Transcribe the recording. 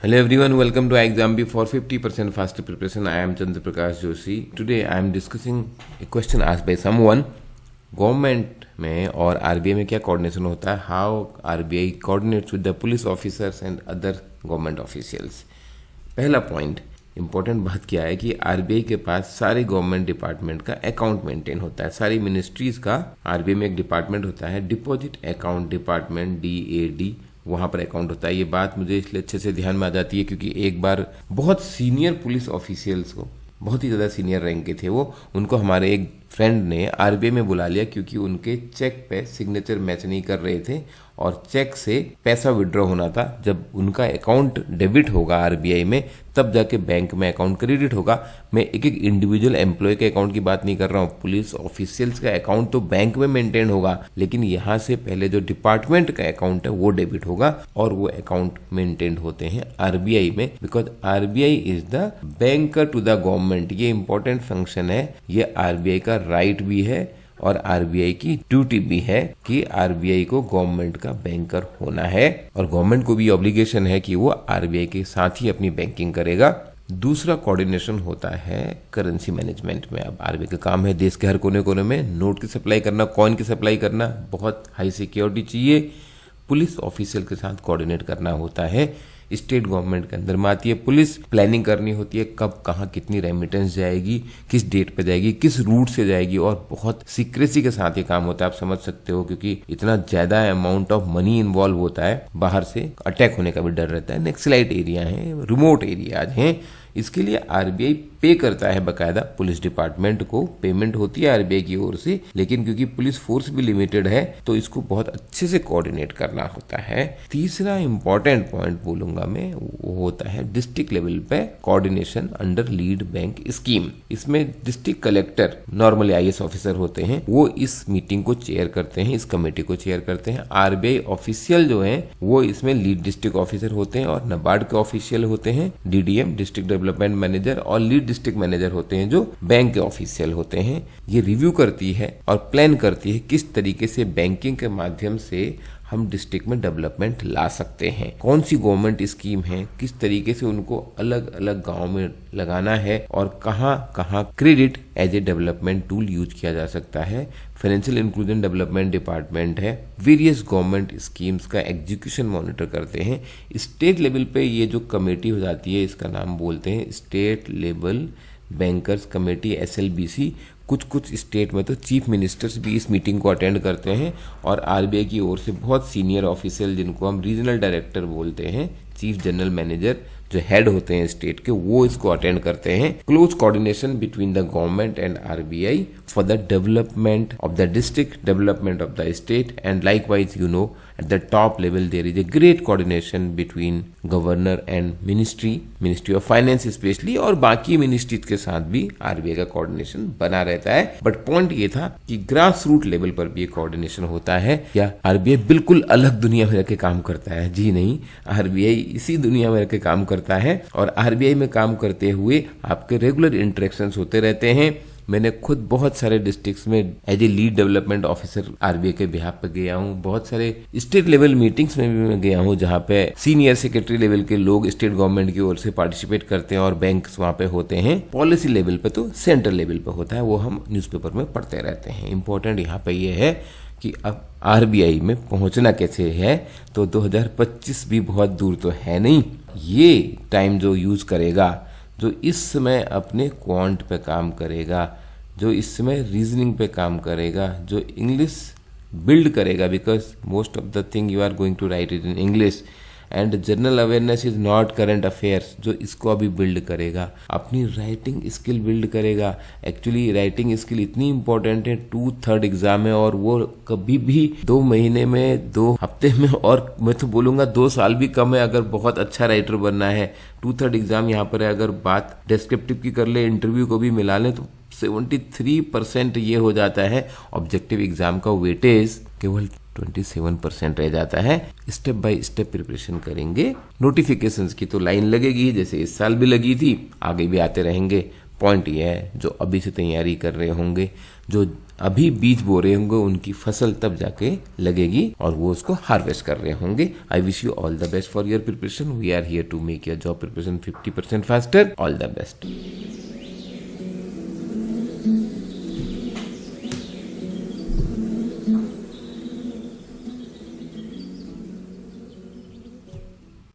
Hello everyone, welcome to Exam for 50% faster preparation. I am Chandra Prakash Joshi. Today I am discussing a question asked by someone. Government में और RBI में क्या coordination होता है? How RBI coordinates with the police officers and other government officials. पहला point, important बात क्या है कि आरबीआई के पास सारे गवर्नमेंट डिपार्टमेंट का अकाउंट मेंटेन होता है. सारी मिनिस्ट्रीज का आरबीआई में एक डिपार्टमेंट होता है, डिपॉजिट अकाउंट डिपार्टमेंट, DAD. वहाँ पर अकाउंट होता है. ये बात मुझे इसलिए अच्छे से ध्यान में आ जाती है क्योंकि एक बार बहुत सीनियर पुलिस ऑफिशियल्स को, बहुत ही ज़्यादा सीनियर रैंक के थे वो, उनको हमारे एक फ्रेंड ने आरबीआई में बुला लिया क्योंकि उनके चेक पे सिग्नेचर मैच नहीं कर रहे थे और चेक से पैसा विड्रॉ होना था. जब उनका अकाउंट डेबिट होगा आरबीआई में तब जाके बैंक में अकाउंट क्रेडिट होगा. मैं एक एक इंडिविजुअल एम्प्लॉय के अकाउंट की बात नहीं कर रहा हूँ. पुलिस ऑफिशियल्स का अकाउंट तो बैंक में मेंटेन होगा, लेकिन यहाँ से पहले जो डिपार्टमेंट का अकाउंट है वो डेबिट होगा और वो अकाउंट मेंटेन होते हैं आरबीआई में, because RBI is the banker to the government. ये इंपॉर्टेंट फंक्शन है. ये आरबीआई का राइट भी है और आरबीआई की ड्यूटी भी है कि आरबीआई को गवर्नमेंट का बैंकर होना है और गवर्नमेंट को भी ऑब्लिगेशन है कि वो आरबीआई के साथ ही अपनी बैंकिंग करेगा. दूसरा कोऑर्डिनेशन होता है करेंसी मैनेजमेंट में. अब आरबीआई का काम है देश के हर कोने कोने में नोट की सप्लाई करना, कॉइन की सप्लाई करना. बहुत हाई सिक्योरिटी चाहिए. पुलिस ऑफिशियल के साथ कोऑर्डिनेट करना होता है. स्टेट गवर्नमेंट के अंदर में आती है पुलिस. प्लानिंग करनी होती है कब कहाँ कितनी रेमिटेंस जाएगी, किस डेट पे जाएगी, किस रूट से जाएगी, और बहुत सीक्रेसी के साथ ये काम होता है. आप समझ सकते हो क्योंकि इतना ज्यादा अमाउंट ऑफ मनी इन्वॉल्व होता है. बाहर से अटैक होने का भी डर रहता है. नक्सलाइट एरिया है, रिमोट एरियाज हैं. इसके लिए आरबीआई पे करता है बकायदा पुलिस डिपार्टमेंट को. पेमेंट होती है आरबीआई की ओर से, लेकिन क्योंकि पुलिस फोर्स भी लिमिटेड है तो इसको बहुत अच्छे से कोऑर्डिनेट करना होता है. तीसरा इंपॉर्टेंट पॉइंट बोलूंगा मैं, वो होता है डिस्ट्रिक्ट लेवल पे coordination under lead bank scheme. इसमें district collector, normally IAS officer होते हैं, वो इस मीटिंग को चेयर करते हैं, इस कमेटी को चेयर करते हैं. आरबीआई ऑफिशियल जो है वो इसमें लीड डिस्ट्रिक्ट ऑफिसर होते हैं और नाबार्ड के ऑफिशियल होते हैं, डीडीएम डिस्ट्रिक्ट डेवलपमेंट मैनेजर, और लीड डिस्ट्रिक्ट मैनेजर होते हैं जो बैंक के ऑफिशियल होते हैं. ये रिव्यू करती है और प्लान करती है किस तरीके से बैंकिंग के माध्यम से हम डिस्ट्रिक्ट में डेवलपमेंट ला सकते हैं, कौन सी गवर्नमेंट स्कीम है, किस तरीके से उनको अलग अलग गांव में लगाना है और कहां कहां credit as a development tool use किया जा सकता है. फाइनेंशियल इंक्लूजन डेवलपमेंट डिपार्टमेंट है. वेरियस गवर्नमेंट स्कीम्स का एग्जीक्यूशन मॉनिटर करते हैं. स्टेट लेवल पे ये जो कमेटी हो जाती है इसका नाम बोलते हैं state level bankers committee, SLBC. कुछ स्टेट में तो चीफ मिनिस्टर्स भी इस मीटिंग को अटेंड करते हैं और आरबीआई की ओर से बहुत सीनियर ऑफिशियल, जिनको हम रीजनल डायरेक्टर बोलते हैं, चीफ जनरल मैनेजर, जो हेड होते हैं स्टेट के, वो इसको अटेंड करते हैं. Close coordination between the government and RBI for the development of the district, development of the state, and likewise at the top level there is a great coordination between governor and ministry of finance specially, और बाकी ministries के साथ भी RBI का coordination बना रहता है. But point ये था कि ग्रास रूट लेवल पर भी कोऑर्डिनेशन होता है. क्या आरबीआई बिल्कुल अलग दुनिया में रह के काम करता है? जी नहीं, आरबीआई इसी दुनिया में रह के काम करता है और आरबीआई में काम करते हुए आपके रेगुलर इंटरेक्शंस होते रहते हैं. मैंने खुद बहुत सारे डिस्ट्रिक्ट्स में as a lead development officer RBI के बिहाफ पे गया हूँ. बहुत सारे स्टेट लेवल मीटिंग्स में भी मैं गया हूँ जहाँ पे सीनियर सेक्रेटरी लेवल के लोग स्टेट गवर्नमेंट की ओर से पार्टिसिपेट करते हैं और बैंक्स वहाँ पे होते हैं. पॉलिसी लेवल पे तो सेंट्रल लेवल पे होता है, वो हम न्यूज़पेपर में पढ़ते रहते हैं. इंपॉर्टेंट यहाँ पे ये है कि अब आरबीआई में पहुंचना कैसे है. तो 2025 भी बहुत दूर तो है नहीं. ये टाइम जो यूज करेगा, जो इस समय अपने क्वांट पे काम करेगा, जो इस समय रीजनिंग पे काम करेगा, जो इंग्लिश बिल्ड करेगा, because most of the thing you are going to write it in English, and general awareness is not current affairs, जो इसको अभी बिल्ड करेगा. अपनी राइटिंग स्किल बिल्ड करेगा. एक्चुअली राइटिंग स्किल इतनी इंपॉर्टेंट है, 2/3 एग्जाम है और वो कभी भी 2 महीने में, 2 हफ्ते में, और मैं तो बोलूंगा 2 साल भी कम है अगर बहुत अच्छा राइटर बनना है. 2/3 एग्जाम यहाँ पर है. अगर बात डिस्क्रिप्टिव की कर ले, इंटरव्यू को भी मिला ले, तो 73% ये हो जाता है. ऑब्जेक्टिव एग्जाम का वेटेज केवल 27% रह जाता है. स्टेप बाय स्टेप प्रिपरेशन करेंगे. नोटिफिकेशंस की तो लाइन लगेगी, जैसे इस साल भी लगी थी, आगे भी आते रहेंगे. पॉइंट ये है, जो अभी से तैयारी कर रहे होंगे, जो अभी बीज बो रहे होंगे, उनकी फसल तब जाके लगेगी और वो उसको हार्वेस्ट कर रहे होंगे। I wish you all the best for your preparation. We are here to make your job preparation 50% faster. All the best.